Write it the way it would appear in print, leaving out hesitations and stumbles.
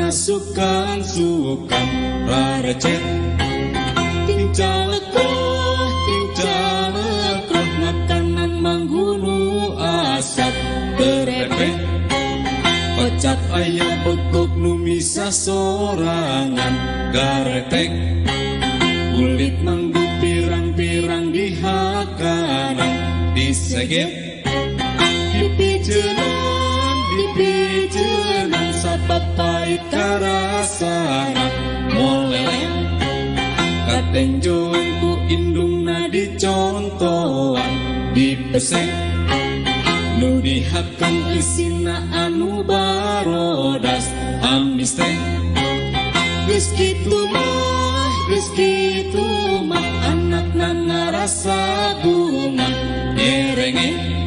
sukan rarecet tincalekoh makanan manggunu asap terepet ocat ayam bekok numisa sorangan garetek kulit manggu pirang-pirang dihakanan disegep dipijenan sapapait karasana moleleh katenjoan ku indungna dicontohan dipesek nu dihakan isina anu barodas ambis teh geus kitu mah anak ngarasa bunga nyerenge